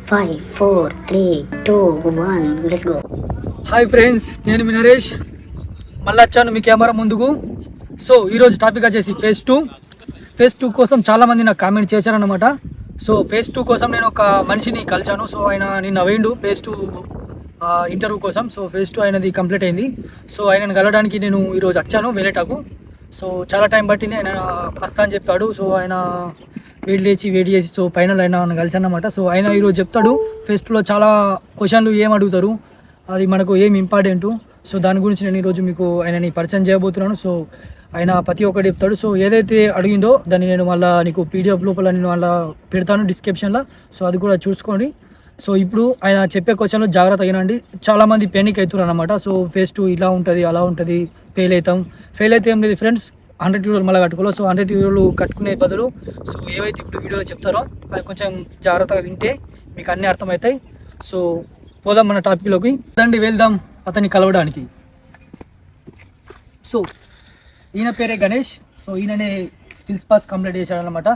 5, 4, 3, 2, 1, let's go. Hi friends, నేను మీ నరేష్ మళ్ళీ వచ్చాను మీ కెమెరా ముందుకు. సో ఈరోజు టాపిక్ వచ్చేసి ఫేజ్ టూ కోసం చాలామంది నాకు కామెంట్ చేశారనమాట. సో ఫేజ్ టూ కోసం నేను ఒక మనిషిని కలిశాను. సో ఆయన నిన్న వేయండు ఫేజ్ టూ ఇంటర్వ్యూ కోసం. సో ఫేజ్ టూ ఆయనది కంప్లీట్ అయింది. సో ఆయనను కలవడానికి నేను ఈరోజు వచ్చాను వేలేటాకు. సో చాలా టైం పట్టింది, ఆయన వస్తా అని చెప్పాడు. సో ఆయన వెయిట్ చేసి సో ఫైనల్ ఆయన కలిసి అన్నమాట. సో ఆయన ఈరోజు చెప్తాడు ఫేజ్ టూలో చాలా క్వశ్చన్లు ఏం అడుగుతారు, అది మనకు ఏం ఇంపార్టెంటు. సో దాని గురించి నేను ఈరోజు మీకు ఆయనని పరిచయం చేయబోతున్నాను. సో ఆయన ప్రతి ఒక్కటి చెప్తాడు. సో ఏదైతే అడిగిందో దాన్ని నేను మళ్ళీ నీకు పీడిఎఫ్ లోపల నేను మళ్ళీ పెడతాను డిస్క్రిప్షన్లో. సో అది కూడా చూసుకోండి. సో ఇప్పుడు ఆయన చెప్పే క్వశ్చన్లో జాగ్రత్త అయినండి. చాలామంది పెనిక్ అవుతున్నారు అనమాట. సో ఫేజ్ టూ ఇలా ఉంటుంది, అలా ఉంటుంది, ఫెయిల్ అయితే ఏం లేదు ఫ్రెండ్స్, 100 వీడియోలు మళ్ళీ కట్టుకోవాలి. సో 100 వీడియోలు కట్టుకునే బదులు సో ఏవైతే ఇప్పుడు వీడియోలో చెప్తారో అవి కొంచెం జాగ్రత్తగా వింటే మీకు అన్నీ అర్థమవుతాయి. సో పోదాం మన టాపిక్లోకి. దండి వెళ్దాం అతన్ని కలవడానికి. సో ఈయన పేరే గణేష్. సో ఈయననే స్కిల్స్ పాస్ కంప్లీట్ చేశాడనమాట.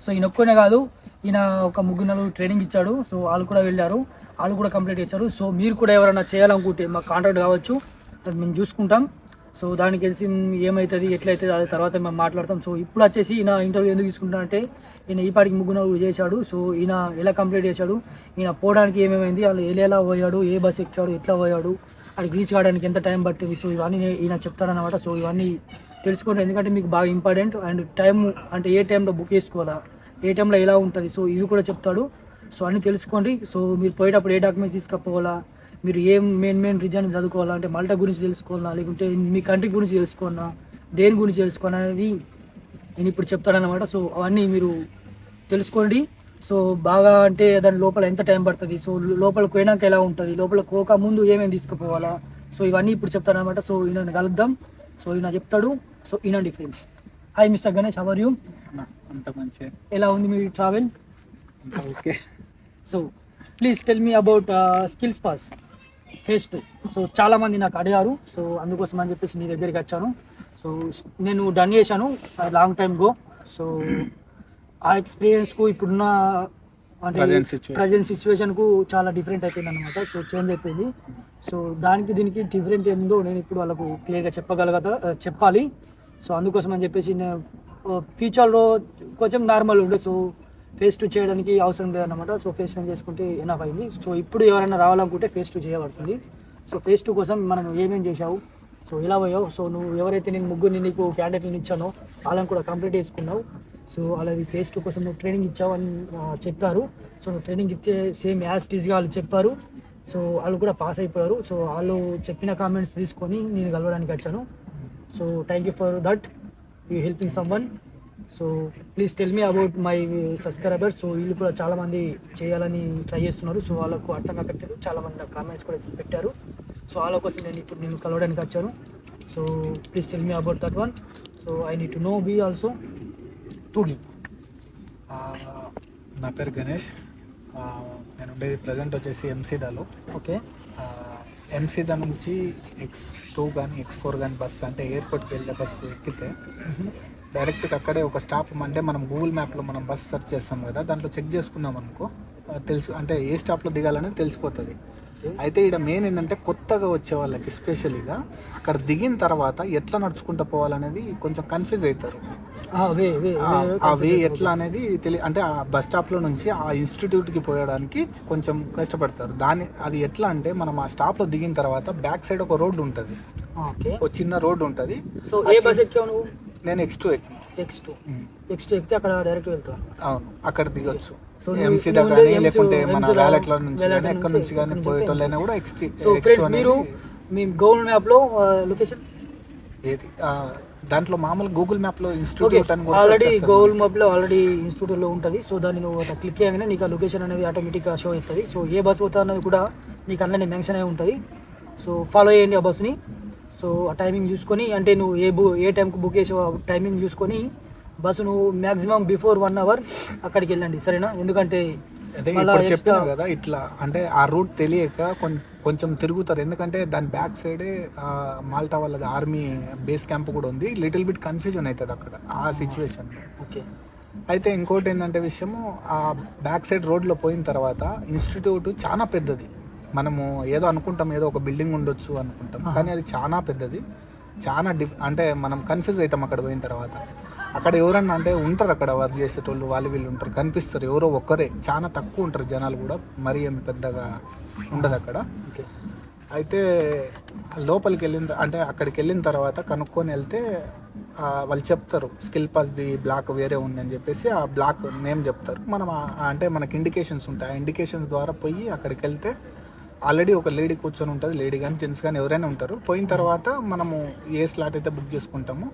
సో ఈయన ఒక్కనే కాదు, ఈయన ఒక 3 ట్రైనింగ్ ఇచ్చాడు. సో వాళ్ళు కూడా వెళ్ళారు, వాళ్ళు కూడా కంప్లీట్ చేశారు. సో మీరు కూడా ఎవరైనా చేయాలనుకుంటే మాకు కాంటాక్ట్ కావచ్చు, అది మేము చూసుకుంటాం. సో దానికి తెలిసి ఏమవుతుంది ఎట్లయితుంది అది తర్వాత మేము మాట్లాడతాం. సో ఇప్పుడు వచ్చేసి ఈయన ఇంటర్వ్యూ ఎందుకు తీసుకుంటానంటే ఈయన ఈ పాటికి 3 చేశాడు. సో ఈయన ఎలా కంప్లీట్ చేశాడు, ఈయన పోవడానికి ఏమేమైంది, వాళ్ళు ఎలా పోయాడు, ఏ బస్ ఎక్కాడు, ఎట్లా పోయాడు, అక్కడికి రీచ్ కావడానికి ఎంత టైం పట్టింది. సో ఇవన్నీ ఈయన చెప్తాడనమాట. సో ఇవన్నీ తెలుసుకోండి, ఎందుకంటే మీకు బాగా ఇంపార్టెంట్. అండ్ టైం అంటే ఏ టైంలో బుక్ చేసుకోవాలా, ఏ టైంలో ఎలా ఉంటుంది, సో ఇవి కూడా చెప్తాడు. సో అన్నీ తెలుసుకోండి. సో మీరు పోయేటప్పుడు ఏ డాక్యుమెంట్స్ తీసుకపోవాలా, మీరు ఏం మెయిన్ రీజన్ చదువుకోవాలా, అంటే మల్టా గురించి తెలుసుకోవాలా, లేకుంటే మీ కంట్రీ గురించి తెలుసుకోవాలా, దేని గురించి తెలుసుకోవాలా అనేది నేను ఇప్పుడు చెప్తాడనమాట. సో అవన్నీ మీరు తెలుసుకోండి. సో బాగా అంటే దాని లోపల ఎంత టైం పడుతుంది, సో లోపలికి పోయినాక ఎలా ఉంటుంది, లోపలికి పోక ముందు ఏమేమి తీసుకుపోవాలా, సో ఇవన్నీ ఇప్పుడు చెప్తాడనమాట. సో ఈయన కలుద్దాం. సో ఈయన చెప్తాడు. సో ఈయనండి friends. Hi mister Ganesh, how are you? అంత మంచి. ఎలా ఉంది మీ travel? Okay. So please tell me about skills pass phase two. So చాలామంది నాకు అడిగారు. సో అందుకోసం అని చెప్పేసి నీ దగ్గరికి వచ్చాను. సో నేను డన్ చేశాను లాంగ్ టైమ్ గో. సో ఆ ఎక్స్పీరియన్స్కు ఇప్పుడున్న అంటే ప్రజెంట్ సిచ్యువేషన్కు చాలా డిఫరెంట్ అయిపోయింది అనమాట. సో చేంజ్ అయిపోయింది. సో దానికి దీనికి డిఫరెంట్ ఏందో నేను ఇప్పుడు వాళ్ళకు క్లియర్గా చెప్పాలి. సో అందుకోసం అని చెప్పేసి నేను ఫ్యూచర్లో కొంచెం నార్మల్ ఉండే. సో ఫేజ్ టూ చేయడానికి అవసరం లేదన్నమాట. సో ఫేజ్ 1 చేసుకుంటే ఎనఫ్ అయింది. సో ఇప్పుడు ఎవరైనా రావాలనుకుంటే ఫేజ్ 2 చేయబడుతుంది. సో ఫేజ్ 2 కోసం మనం ఏమేం చేసావు, సో ఎలా పోయావు, సో నువ్వు ఎవరైతే నేను 3 నీకు క్యాండిడేట్ని ఇచ్చానో వాళ్ళని కూడా కంప్లీట్ చేసుకున్నావు. సో అలాగే ఫేజ్ 2 కోసం నువ్వు ట్రైనింగ్ ఇచ్చావు అని చెప్పారు. సో నువ్వు ట్రైనింగ్ ఇచ్చే సేమ్ యాజ్ టీజ్గా వాళ్ళు చెప్పారు. సో వాళ్ళు కూడా పాస్ అయిపోయారు. సో వాళ్ళు చెప్పిన కామెంట్స్ తీసుకొని నేను కలవడానికి వచ్చాను. So thank you for that, you helping someone. So please tell me about my subscribers. So వీళ్ళు కూడా చాలామంది చేయాలని ట్రై చేస్తున్నారు. సో వాళ్ళకు అర్థంగా పెట్టారు, చాలామంది నాకు కామెంట్స్ కూడా పెట్టారు. సో వాళ్ళ కోసం నేను కలవడానికి వచ్చాను. So please tell me about that one. So I need to know be also today. నా పేరు గణేష్. నేను ఉండేది ప్రజెంట్ వచ్చేసి ఎంసీదాలో. ఓకే. ఎంసీదా నుంచి X2 కానీ X4 కానీ బస్సు, అంటే ఎయిర్పోర్ట్కి వెళ్ళే బస్సు ఎక్కితే డైరెక్ట్గా అక్కడే ఒక స్టాప్, అంటే మనం గూగుల్ మ్యాప్లో మనం బస్ సెర్చ్ చేస్తాం కదా, దాంట్లో చెక్ చేసుకున్నాం అనుకో తెలుసు, అంటే ఏ స్టాప్లో దిగాలనేది తెలిసిపోతుంది. అయితే ఇక్కడ మెయిన్ ఏంటంటే కొత్తగా వచ్చే వాళ్ళకి ఎస్పెషలీగా అక్కడ దిగిన తర్వాత ఎట్లా నడుచుకుంటూ పోవాలనేది కొంచెం కన్ఫ్యూజ్ అవుతారు. ఆ వే ఎట్లా అనేది అంటే ఆ బస్ స్టాప్లో నుంచి ఆ ఇన్స్టిట్యూట్కి పోయడానికి కొంచెం కష్టపడతారు. అది ఎట్లా అంటే మనం ఆ స్టాప్లో దిగిన తర్వాత బ్యాక్ సైడ్ ఒక రోడ్డు ఉంటుంది, ఒక చిన్న రోడ్డు ఉంటుంది. సో ఏ బస్ ఎక్కావు నువ్వు? నేను X2 ఎక్కితే అక్కడ డైరెక్ట్ వెళ్తాను. అవును, అక్కడ దిగొచ్చు. సో ఎంసీదా కానీ లేకుంటే మన వ్యాలెట్ల నుంచి కానీ ఎక్కడి నుంచి కానీ పోయేటోళ్ళైనా కూడా X2. మీరు మీ గూగుల్ మ్యాప్లో లొకేషన్ ఏది దాంట్లో మామూలు గూగుల్ మ్యాప్లో ఇన్స్టిట్యూట్ ఆల్రెడీ గూగుల్ మ్యాప్లో ఆల్రెడీ ఇన్స్టిట్యూట్లో ఉంటుంది. సో దాన్ని నువ్వు అట్లా క్లిక్ చేయగానే నీకు ఆ లొకేషన్ అనేది ఆటోమేటిక్గా షో అవుతుంది. సో ఏ బస్ పోతా అన్నది కూడా నీకు అన్నీ మెన్షన్ అయి ఉంటుంది. సో ఫాలో చేయండి ఆ బస్ని. సో ఆ టైమింగ్ చూసుకొని, అంటే నువ్వు ఏ టైంకి బుక్ చేసావు ఆ టైమింగ్ చూసుకొని బస్సు నువ్వు మ్యాక్సిమం బిఫోర్ 1 అవర్ అక్కడికి వెళ్ళండి, సరేనా? ఎందుకంటే చెప్పాను కదా ఇట్లా, అంటే ఆ రూట్ తెలియక కొంచెం తిరుగుతారు. ఎందుకంటే దాని బ్యాక్ సైడే మాల్టా వాళ్ళది ఆర్మీ బేస్ క్యాంప్ కూడా ఉంది. లిటిల్ బిట్ కన్ఫ్యూజన్ అవుతుంది అక్కడ ఆ సిచ్యువేషన్. ఓకే. అయితే ఇంకోటి ఏంటంటే విషయము, ఆ బ్యాక్ సైడ్ రోడ్లో పోయిన తర్వాత ఇన్స్టిట్యూట్ చాలా పెద్దది. మనము ఏదో అనుకుంటాం, ఏదో ఒక బిల్డింగ్ ఉండొచ్చు అనుకుంటాం, కానీ అది చాలా పెద్దది. చాలా అంటే మనం కన్ఫ్యూజ్ అవుతాం అక్కడ పోయిన తర్వాత. అక్కడ ఎవరన్నా అంటే ఉంటారు, అక్కడ వర్క్ చేసేటోళ్ళు వాళ్ళు వీళ్ళు ఉంటారు, కనిపిస్తారు, ఎవరో ఒక్కరే, చాలా తక్కువ ఉంటారు జనాలు కూడా, మరీ ఏం పెద్దగా ఉండదు అక్కడ. అయితే లోపలికి అంటే అక్కడికి వెళ్ళిన తర్వాత కనుక్కొని వెళ్తే వాళ్ళు చెప్తారు స్కిల్ పాస్ది బ్లాక్ వేరే ఉందని చెప్పేసి ఆ బ్లాక్ నేమ్ చెప్తారు. మనం అంటే మనకి ఇండికేషన్స్ ఉంటాయి, ఆ ఇండికేషన్స్ ద్వారా పోయి అక్కడికి వెళ్తే ఆల్రెడీ ఒక లేడీ కూర్చొని ఉంటుంది, లేడీ కానీ జెంట్స్ కానీ ఎవరైనా ఉంటారు. పోయిన తర్వాత మనము ఏ స్లాట్ అయితే బుక్ చేసుకుంటామో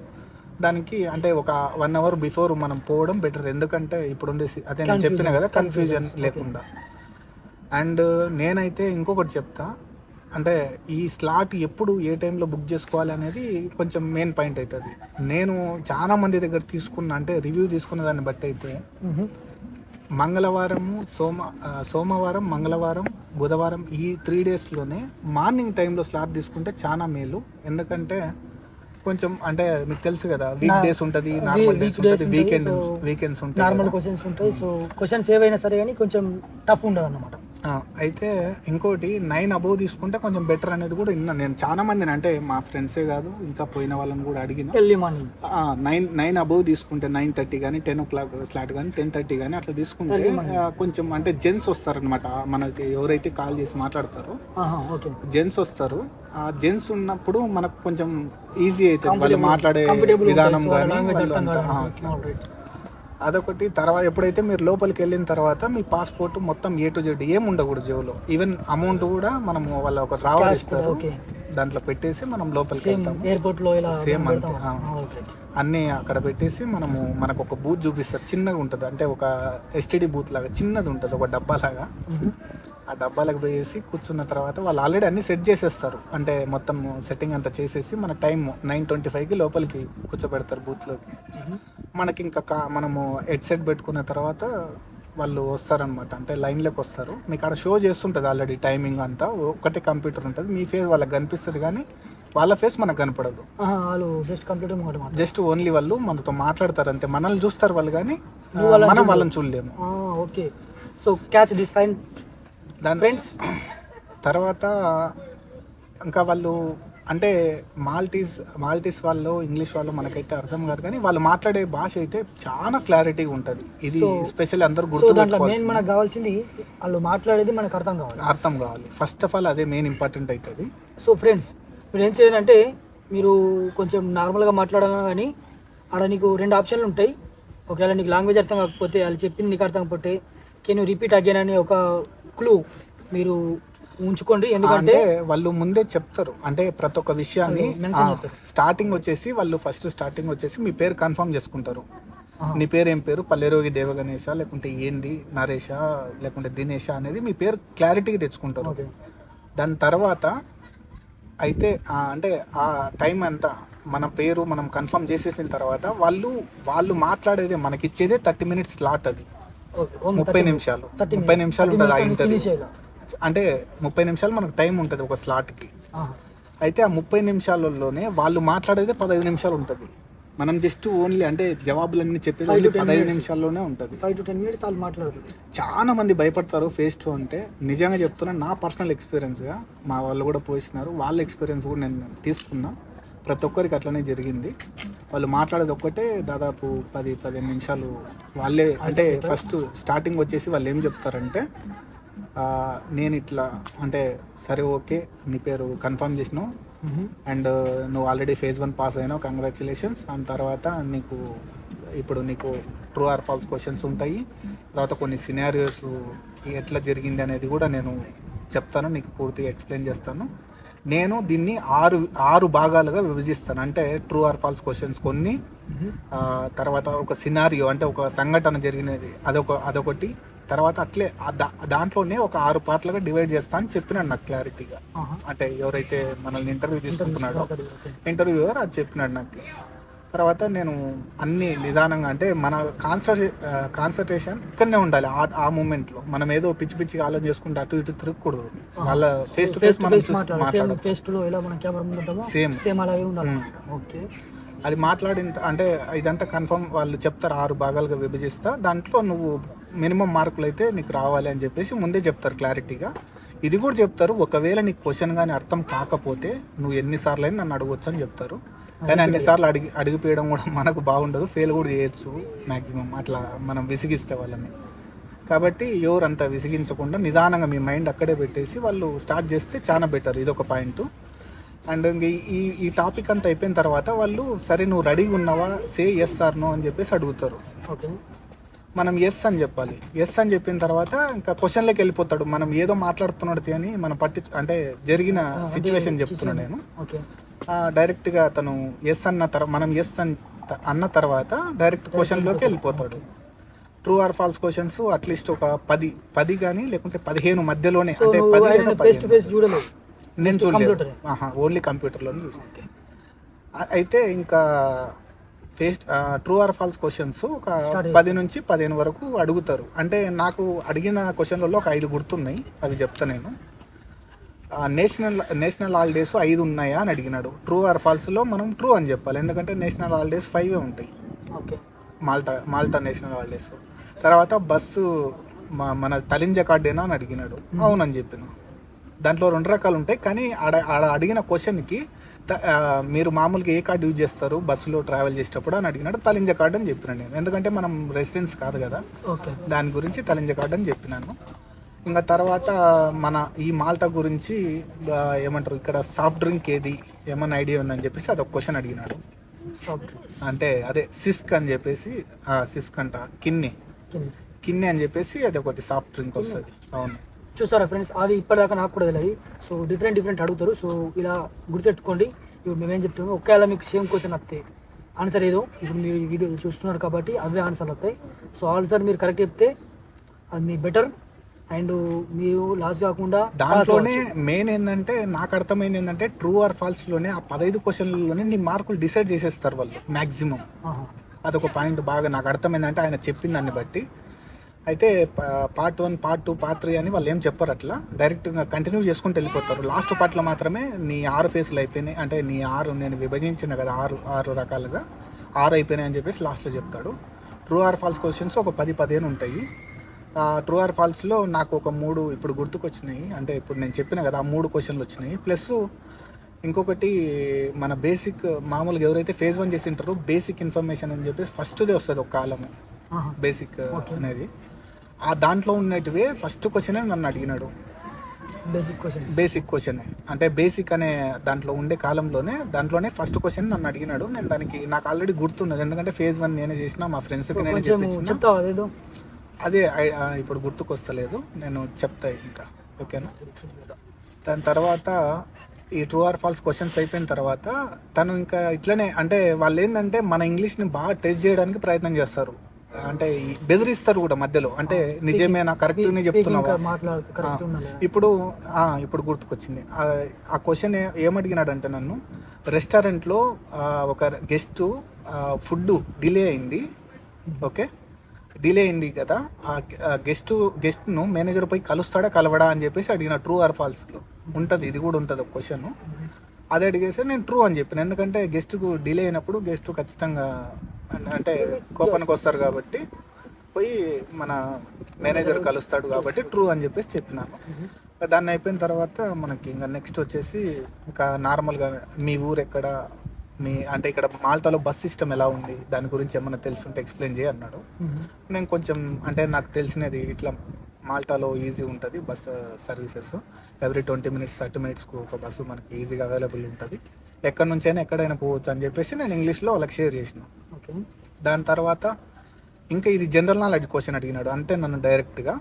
దానికి అంటే ఒక 1 hour బిఫోర్ మనం పోవడం బెటర్. ఎందుకంటే ఇప్పుడు ఉండేసి అదే నేను చెప్పిన కదా, కన్ఫ్యూజన్ లేకుండా. అండ్ నేనైతే ఇంకొకటి చెప్తా, అంటే ఈ స్లాట్ ఎప్పుడు ఏ టైంలో బుక్ చేసుకోవాలి అనేది కొంచెం మెయిన్ పాయింట్ అవుతుంది. నేను చాలా మంది దగ్గర తీసుకున్న అంటే రివ్యూ తీసుకున్న దాన్ని బట్టి అయితే సోమవారం, మంగళవారం, బుధవారం ఈ 3 daysలోనే మార్నింగ్ టైంలో స్లాట్ తీసుకుంటే చాలా మేలు. ఎందుకంటే కొంచెం అంటే మీకు తెలుసు కదా, వీక్ డేస్ ఉంటుంది, నార్మల్ డేస్ ఉంటుంది, వీకెండ్స్ ఉంటాయి, నార్మల్ క్వశ్చన్స్ ఉంటాయి. సో క్వశ్చన్స్ ఏవైనా సరే కానీ కొంచెం టఫ్ ఉండదు అన్నమాట. అయితే ఇంకోటి 9 above తీసుకుంటే కొంచెం బెటర్ అనేది కూడా విన్నాను నేను చాలా మందిని, అంటే మా ఫ్రెండ్సే కాదు ఇంకా పోయిన వాళ్ళని కూడా అడిగిన. ఎర్లీ మార్నింగ్ 9 above తీసుకుంటే 9:30 కానీ 10 o'clock స్లాట్ కానీ 10:30 కానీ అట్లా తీసుకుంటే కొంచెం అంటే జెంట్స్ వస్తారనమాట, మనకి ఎవరైతే కాల్ చేసి మాట్లాడతారో జెంట్స్ వస్తారు. ఆ జెంట్స్ ఉన్నప్పుడు మనకు కొంచెం ఈజీ అవుతుంది వాళ్ళు మాట్లాడే విధానం కానీ. అదొకటి. తర్వాత ఎప్పుడైతే మీరు లోపలికి వెళ్ళిన తర్వాత మీ పాస్పోర్ట్ మొత్తం A to Z ఏం ఉండకూడదు జేబులో. ఈవెన్ అమౌంట్ కూడా మనము వాళ్ళ ఒక ట్రావెల్ ఇస్తారు, దాంట్లో పెట్టేసి మనం లోపలికి వెళ్తాము. ఎయిర్పోర్ట్లో సేమ్ అంతే అన్నీ అక్కడ పెట్టేసి మనకు ఒక బూత్ చూపిస్తారు, చిన్నగా ఉంటుంది, అంటే ఒక STD బూత్ లాగా చిన్నది ఉంటుంది, ఒక డబ్బా లాగా. ఆ డబ్బాలకు పోయేసి కూర్చున్న తర్వాత వాళ్ళు ఆల్రెడీ అన్నీ సెట్ చేసేస్తారు, అంటే మొత్తం సెట్టింగ్ అంతా చేసేసి మన టైం 9:25కి లోపలికి కూర్చోబెడతారు బూత్లోకి. మనకి ఇంకా మనము హెడ్సెట్ పెట్టుకున్న తర్వాత వాళ్ళు వస్తారనమాట, అంటే లైన్లోకి వస్తారు. మీకు అక్కడ షో చేస్తుంటుంది ఆల్రెడీ టైమింగ్ అంతా, ఒకటే కంప్యూటర్ ఉంటుంది, మీ ఫేస్ వాళ్ళకి కనిపిస్తుంది కానీ వాళ్ళ ఫేస్ మనకు కనపడదు. జస్ట్ ఓన్లీ వాళ్ళు మనతో మాట్లాడతారు అంతే, మనల్ని చూస్తారు వాళ్ళు కానీ మనం వాళ్ళని చూడలేము. Okay, so catch this fine దాని ఫ్రెండ్స్. తర్వాత ఇంకా వాళ్ళు అంటే మాల్టీస్ వాళ్ళు ఇంగ్లీష్ వాళ్ళు మనకైతే అర్థం కాదు, కానీ వాళ్ళు మాట్లాడే భాష అయితే చాలా క్లారిటీగా ఉంటుంది. ఇది స్పెషల్ అందరూ గుర్తుపెట్టుకోవాలి. మనకు కావాల్సింది వాళ్ళు మాట్లాడేది మనకు అర్థం కావాలి. ఫస్ట్ ఆఫ్ ఆల్ అదే మెయిన్ ఇంపార్టెంట్ అవుతుంది. సో ఫ్రెండ్స్, మీరు ఏం చేయాలంటే మీరు కొంచెం నార్మల్గా మాట్లాడాలని కానీ ఆడ నీకు 2 ఆప్షన్లు ఉంటాయి. ఒకవేళ నీకు లాంగ్వేజ్ అర్థం కాకపోతే వాళ్ళు చెప్పింది నీకు అర్థం కాకపోతే కెన్ యూ రిపీట్ అగైన్ అని ఒక క్లూ మీరు ఉంచుకోండి. ఎందుకంటే వాళ్ళు ముందే చెప్తారు, అంటే ప్రతి ఒక్క విషయాన్ని స్టార్టింగ్ వచ్చేసి మీ పేరు కన్ఫర్మ్ చేసుకుంటారు. నీ పేరు ఏం పేరు, పల్లెరోగి దేవగణేష లేకుంటే ఏంది నరేష లేకుంటే దినేష అనేది మీ పేరు క్లారిటీగా తెచ్చుకుంటారు. దాని తర్వాత అయితే అంటే ఆ టైం అంతా మన పేరు మనం కన్ఫర్మ్ చేసేసిన తర్వాత వాళ్ళు మాట్లాడేది మనకిచ్చేదే 30 minutes స్లాట్. అది 30 నిమిషాలు ఉంటుంది ఆ ఇంటర్వ్యూ. అంటే 30 నిమిషాలు మనకు టైం ఉంటుంది ఒక స్లాట్కి. అయితే ఆ 30 నిమిషాలలోనే వాళ్ళు మాట్లాడేదే 15 నిమిషాలు ఉంటుంది. మనం జస్ట్ ఓన్లీ అంటే జవాబులన్నీ చెప్పేది 15 నిమిషాల్లోనే ఉంటుంది. 5 to 10 minutes వాళ్ళు మాట్లాడతారు. చాలా మంది భయపడతారు ఫేస్ టు అంటే. నిజంగా చెప్తున్నా, నా పర్సనల్ ఎక్స్పీరియన్స్గా మా వాళ్ళు కూడా పోయిస్తున్నారు, వాళ్ళ ఎక్స్పీరియన్స్ కూడా నేను తీసుకున్నా. ప్రతి ఒక్కరికి అట్లనే జరిగింది. వాళ్ళు మాట్లాడేది ఒక్కటే దాదాపు 10-15 నిమిషాలు వాళ్ళే. అంటే ఫస్ట్ స్టార్టింగ్ వచ్చేసి వాళ్ళు ఏం చెప్తారంటే, నేను ఇట్లా అంటే సరే ఓకే నీ పేరు కన్ఫర్మ్ చేసినావు అండ్ నువ్వు ఆల్రెడీ phase 1 పాస్ అయినావు, కంగ్రాచులేషన్స్. అండ్ తర్వాత ఇప్పుడు నీకు ట్రూ ఆర్ ఫాల్స్ క్వశ్చన్స్ ఉంటాయి. తర్వాత కొన్ని సినారియోస్ ఎట్లా జరిగింది అనేది కూడా నేను చెప్తాను, నీకు పూర్తిగా ఎక్స్ప్లెయిన్ చేస్తాను. నేను దీన్ని 6 భాగాలుగా విభజిస్తాను. అంటే ట్రూ ఆర్ ఫాల్స్ క్వశ్చన్స్ కొన్ని, తర్వాత ఒక సినారియో అంటే ఒక సంఘటన జరిగినది అదొకటి, తర్వాత అట్లే దాంట్లోనే ఒక 6 పార్ట్లుగా డివైడ్ చేస్తా అని చెప్పినాడు నాకు క్లారిటీగా. అంటే ఎవరైతే మనల్ని ఇంటర్వ్యూ తీసుకుంటున్నాడో ఇంటర్వ్యూవర్ అది చెప్పినాడు నాకు. తర్వాత నేను అన్ని నిదానంగా అంటే మన కాన్సన్ట్రేషన్ ఇక్కడనే ఉండాలి. ఆ మూమెంట్లో మనం ఏదో పిచ్చిగా ఆలోచన చేసుకుంటే అటు ఇటు తిరగకూడదు. వాళ్ళ ఫేస్ టు ఫేస్ సేమ్ అలాగే ఉండాలి. ఓకే, అది మాట్లాడిన అంటే ఇదంతా కన్ఫర్మ్ వాళ్ళు చెప్తారు 6 భాగాలుగా విభజిస్తా, దాంట్లో నువ్వు మినిమం మార్కులు అయితే నీకు రావాలి అని చెప్పేసి ముందే చెప్తారు క్లారిటీగా. ఇది కూడా చెప్తారు, ఒకవేళ నీకు క్వశ్చన్ కానీ అర్థం కాకపోతే నువ్వు ఎన్నిసార్లు అయినా నన్ను అడగవచ్చు అని చెప్తారు. కానీ అన్నిసార్లు అడిగిపోయడం కూడా మనకు బాగుండదు, ఫెయిల్ కూడా చేయొచ్చు మ్యాక్సిమం అట్లా మనం విసిగిస్తే వాళ్ళని. కాబట్టి ఎవరంతా విసిగించకుండా నిదానంగా మీ మైండ్ అక్కడే పెట్టేసి వాళ్ళు స్టార్ట్ చేస్తే చాలా బెటర్. ఇది ఒక పాయింట్. అండ్ ఈ టాపిక్ అంతా అయిపోయిన తర్వాత వాళ్ళు సరే నువ్వు రెడీగా ఉన్నావా, సే ఎస్ ఆర్ నో అని చెప్పేసి అడుగుతారు. ఓకే, మనం ఎస్ అని చెప్పాలి. ఎస్ అని చెప్పిన తర్వాత ఇంకా క్వశ్చన్లోకి వెళ్ళిపోతాడు. మనం ఏదో మాట్లాడుతున్నాడు అని మనం అంటే జరిగిన సిచ్యువేషన్ చెప్తున్నాను నేను. ఓకే, డైరెక్ట్గా అతను ఎస్ అన్న తర్వాత మనం ఎస్ అన్న తర్వాత డైరెక్ట్ క్వశ్చన్లోకి వెళ్ళిపోతాడు. True or false questions at least ఒక 10 కానీ లేకుంటే 15 మధ్యలోనే, అంటే 10 లేదా 15 నేను చూడలేదు, ఓన్లీ కంప్యూటర్లోనే చూసాను. అయితే ఇంకా ట్రూ ఆర్ ఫాల్స్ క్వశ్చన్స్ ఒక 10 నుంచి 15 వరకు అడుగుతారు. అంటే నాకు అడిగిన క్వశ్చన్లలో ఒక 5 గుర్తున్నాయి, అవి చెప్తా నేను. నేషనల్ హాలిడేస్ 5 ఉన్నాయా అని అడిగినాడు. ట్రూ ఆర్ ఫాల్స్లో మనం ట్రూ అని చెప్పాలి, ఎందుకంటే నేషనల్ హాలిడేస్ 5 ఉంటాయి. Okay, Malta national holidays. తర్వాత బస్సు మన తలింజ కార్డేనా అని అడిగినాడు. అవునని చెప్పిన. దాంట్లో 2 రకాలు ఉంటాయి, కానీ ఆడ అడిగిన క్వశ్చన్కి మీరు మామూలుగా ఏ కార్డు యూజ్ చేస్తారు బస్సులో ట్రావెల్ చేసేటప్పుడు అని అడిగినాడు. తలింజ కార్డు అని చెప్పినాను నేను, ఎందుకంటే మనం రెసిడెన్స్ కాదు కదా, దాని గురించి తలింజ కార్డు అని చెప్పినాను. ఇంకా తర్వాత మన ఈ మాల్టా గురించి ఏమంటారు, ఇక్కడ సాఫ్ట్ డ్రింక్ ఏది ఏమన్నా ఐడియా ఉందని చెప్పేసి అదొక క్వశ్చన్ అడిగినాడు. అంటే అదే సిస్క్ అని చెప్పేసి, సిస్క్ అంట కిన్ని అని చెప్పేసి అది ఒకటి సాఫ్ట్ డ్రింక్ వస్తుంది. అవును, చూసారా ఫ్రెండ్స్, అది ఇప్పటిదాకా నాకు కూడా తెలియదు. సో డిఫరెంట్ అడుగుతారు. సో ఇలా గుర్తుపెట్టుకోండి. ఇప్పుడు మేమేం చెప్తున్నాము, ఒకవేళ మీకు సేమ్ క్వశ్చన్ వస్తాయి, ఆన్సర్ ఏదో ఇప్పుడు మీరు వీడియో చూస్తున్నారు కాబట్టి అవే ఆన్సర్లు వస్తాయి. సో ఆన్సర్ మీరు కరెక్ట్ చెప్తే అది మీ బెటర్, అండ్ మీరు లాస్ కాకుండా. దాంట్లోనే మెయిన్ ఏంటంటే నాకు అర్థమైంది ఏంటంటే ట్రూ ఆర్ ఫాల్స్లోనే ఆ 15 క్వశ్చన్లలోనే నీ మార్కులు డిసైడ్ చేసేస్తారు వాళ్ళు మ్యాక్సిమం. అదొక పాయింట్ బాగా నాకు అర్థమైందంటే ఆయన చెప్పిన దాన్ని బట్టి. అయితే పార్ట్ 1, పార్ట్ 2, పార్ట్ 3 అని వాళ్ళు ఏం చెప్పారు, అట్లా డైరెక్ట్గా కంటిన్యూ చేసుకుంటూ వెళ్ళిపోతారు. లాస్ట్ పార్ట్లో మాత్రమే నీ 6 ఫేసులు అయిపోయినాయి, అంటే నీ 6 నేను విభజించిన కదా 6 రకాలుగా 6 అయిపోయినాయి అని చెప్పేసి లాస్ట్లో చెప్తాడు. ట్రూ ఆర్ ఫాల్స్ క్వశ్చన్స్ ఒక 10-15 ఉంటాయి. ట్రూ ఆర్ ఫాల్స్లో నాకు ఒక 3 ఇప్పుడు గుర్తుకొచ్చినాయి. అంటే ఇప్పుడు నేను చెప్పిన కదా 3 క్వశ్చన్లు వచ్చినాయి. ప్లస్ ఇంకొకటి మన బేసిక్ మామూలుగా ఎవరైతే ఫేజ్ 1 చేసి ఉంటారో బేసిక్ ఇన్ఫర్మేషన్ అని చెప్పేసి ఫస్ట్దే వస్తుంది ఒక కాలము బేసిక్ అనేది. ఆ దాంట్లో ఉన్నటివే ఫస్ట్ క్వశ్చనే నన్ను అడిగినాడు. బేసిక్ క్వశ్చన్ అంటే బేసిక్ అనే దాంట్లో ఉండే దాంట్లోనే ఫస్ట్ క్వశ్చన్ నన్ను అడిగినాడు. నేను దానికి నాకు ఆల్రెడీ గుర్తున్నది, ఎందుకంటే ఫేజ్ 1 నేనే చేసిన, మా ఫ్రెండ్స్కి నేనే చెప్పించిన. అదే ఇప్పుడు గుర్తుకొస్తలేదు, నేను చెప్తా ఇంకా. ఓకేనా? దాని తర్వాత ఈ ట్రూ ఆర్ ఫాల్స్ క్వశ్చన్స్ అయిపోయిన తర్వాత తను ఇంకా ఇట్లనే, అంటే వాళ్ళు ఏంటంటే మన ఇంగ్లీష్ని బాగా టెస్ట్ చేయడానికి ప్రయత్నం చేస్తారు, అంటే బెదిరిస్తారు కూడా మధ్యలో. అంటే నిజమేనా, కరెక్ట్గానే చెప్తున్నావా. ఇప్పుడు గుర్తుకొచ్చింది ఆ క్వశ్చన్. ఏమడిగినాడంటే నన్ను, రెస్టారెంట్లో ఒక గెస్ట్ ఫుడ్ డిలే అయింది. ఓకే, డిలే అయింది కదా, ఆ గెస్ట్ను మేనేజర్ పోయి కలవడా అని చెప్పేసి అడిగిన. ట్రూ ఆర్ ఫాల్స్లో ఉంటుంది, ఇది కూడా ఉంటుంది ఒక క్వశ్చన్. అదే అడిగేసి నేను ట్రూ అని చెప్పాను, ఎందుకంటే గెస్ట్కు డిలే అయినప్పుడు గెస్ట్ ఖచ్చితంగా అంటే కోపానికి వస్తారు కాబట్టి పోయి మన మేనేజర్ కలుస్తాడు కాబట్టి ట్రూ అని చెప్పేసి చెప్పినాను. దాన్ని అయిపోయిన తర్వాత మనకి ఇంకా నెక్స్ట్ వచ్చేసి ఇంకా నార్మల్గా మీ ఊరు ఎక్కడ, అంటే ఇక్కడ మాల్టాలో బస్ సిస్టమ్ ఎలా ఉంది, దాని గురించి ఏమన్నా తెలుసుంటే ఎక్స్ప్లెయిన్ చేయి అన్నాడు. నేను కొంచెం అంటే నాకు తెలిసినది ఇట్లా మాల్టాలో ఈజీ ఉంటుంది బస్ సర్వీసెస్. ఎవ్రీ 20 minutes 30 minutesకు ఒక బస్సు మనకి ఈజీగా అవైలబుల్ ఉంటుంది, ఎక్కడి నుంచైనా ఎక్కడైనా పోవచ్చు అని చెప్పేసి నేను ఇంగ్లీష్లో వాళ్ళకి షేర్ చేసిన. ఓకే, దాని తర్వాత ఇంకా ఇది జనరల్ నాలెడ్జ్ క్వశ్చన్ అడిగినాడు. అంటే నన్ను డైరెక్ట్గా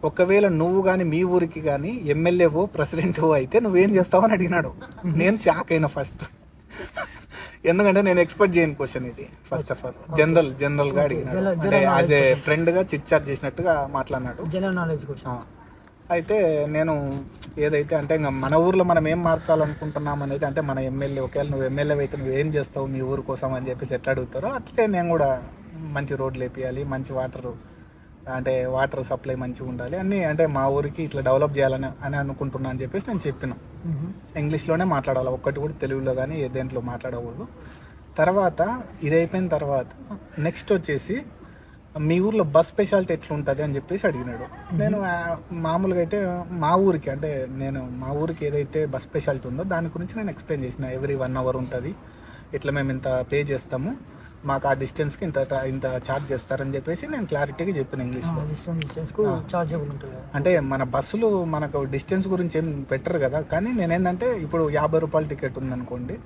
ఒకవేళ నువ్వు కానీ మీ ఊరికి కానీ ఎమ్మెల్యేవో ప్రెసిడెంటో అయితే నువ్వేం చేస్తావు అని అడిగినాడు. నేను షాక్ అయినా ఫస్ట్, ఎందుకంటే నేను ఎక్స్పెక్ట్ చేయని క్వశ్చన్ ఇది. ఫస్ట్ ఆఫ్ ఆల్ జనరల్గా అడిగినాడు, అంటే యాజ్ ఏ ఫ్రెండ్గా చిట్ చాట్ చేసినట్టుగా మాట్లాడినాడు. General knowledge question. అయితే నేను ఏదైతే అంటే ఇంకా మన ఊర్లో మనం ఏం మార్చాలనుకుంటున్నాం అనేది, అంటే మన ఎమ్మెల్యే, ఒకవేళ నువ్వు ఎమ్మెల్యే అయితే నువ్వు ఏం చేస్తావు మీ ఊరు కోసం అని చెప్పేసి ఎట్లా అడుగుతారో అట్లే నేను కూడా మంచి రోడ్లు వేపియాలి, మంచి వాటర్ అంటే వాటర్ సప్లై మంచిగా ఉండాలి అన్నీ, అంటే మా ఊరికి ఇట్లా డెవలప్ చేయాలని అనుకుంటున్నా అని చెప్పేసి నేను చెప్పిన. ఇంగ్లీష్లోనే మాట్లాడాలి, ఒక్కటి కూడా తెలుగులో కానీ ఏ దేంట్లో మాట్లాడకూడదు. తర్వాత ఇది అయిపోయిన తర్వాత నెక్స్ట్ వచ్చేసి మీ ఊర్లో బస్ స్పెషాలిటీ ఎట్లుంటుంది అని చెప్పేసి అడిగినాడు. నేను మామూలుగా అయితే మా ఊరికి, అంటే నేను మా ఊరికి ఏదైతే బస్ స్పెషాలిటీ ఉందో దాని గురించి నేను ఎక్స్ప్లెయిన్ చేసిన. ఎవ్రీ 1 hour ఉంటుంది, ఇట్లా మేము ఇంత పే చేస్తాము, మాకు ఆ డిస్టెన్స్కి ఇంత ఛార్జ్ చేస్తారని చెప్పేసి నేను క్లారిటీగా చెప్పిన ఇంగ్లీష్లో. అంటే మన బస్సులు మనకు డిస్టెన్స్ గురించి ఏం పెట్టరు కదా, కానీ నేనేంటంటే ఇప్పుడు 50 రూపాయల టికెట్ ఉందనుకోండి,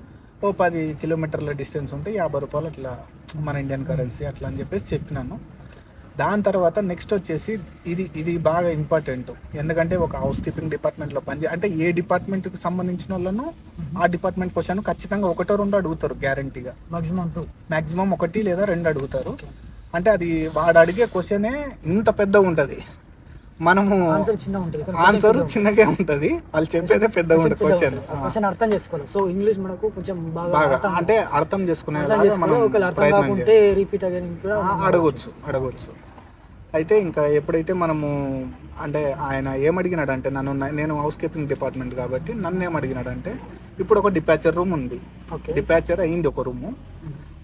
ఓ 10 కిలోమీటర్ల డిస్టెన్స్ ఉంటే 50 రూపాయలు అట్లా మన ఇండియన్ కరెన్సీ అట్లా అని చెప్పేసి చెప్పినాను. దాని తర్వాత నెక్స్ట్ వచ్చేసి ఇది బాగా ఇంపార్టెంట్, ఎందుకంటే ఒక హౌస్ కీపింగ్ డిపార్ట్మెంట్లో అంటే ఏ డిపార్ట్మెంట్కి సంబంధించిన వాళ్ళను ఆ డిపార్ట్మెంట్ క్వశ్చన్ ఖచ్చితంగా 1 or 2 అడుగుతారు గ్యారంటీగా. మ్యాక్సిమం 1 లేదా 2 అడుగుతారు. అంటే అది వాడు అడిగే క్వశ్చనే ఇంత పెద్దగా ఉంటుంది, మనము ఆన్సర్ చిన్నగా ఉంటుంది, వాళ్ళు చెప్పేదే పెద్దగా ఉంటుంది క్వశ్చన్. అర్థం చేసుకోవాలి. సో ఇంగ్లీష్ మనకు కొంచెం బాగా అంటే అర్థం చేసుకునే అడగొచ్చు. అయితే ఇంకా ఎప్పుడైతే మనము అంటే ఆయన ఏమడిగినాడంటే నేను హౌస్ కీపింగ్ డిపార్ట్మెంట్ కాబట్టి నన్ను ఏమడిగినాడంటే, ఇప్పుడు ఒక డిపాచర్ రూమ్ ఉంది, డిపాచర్ అయింది ఒక రూము,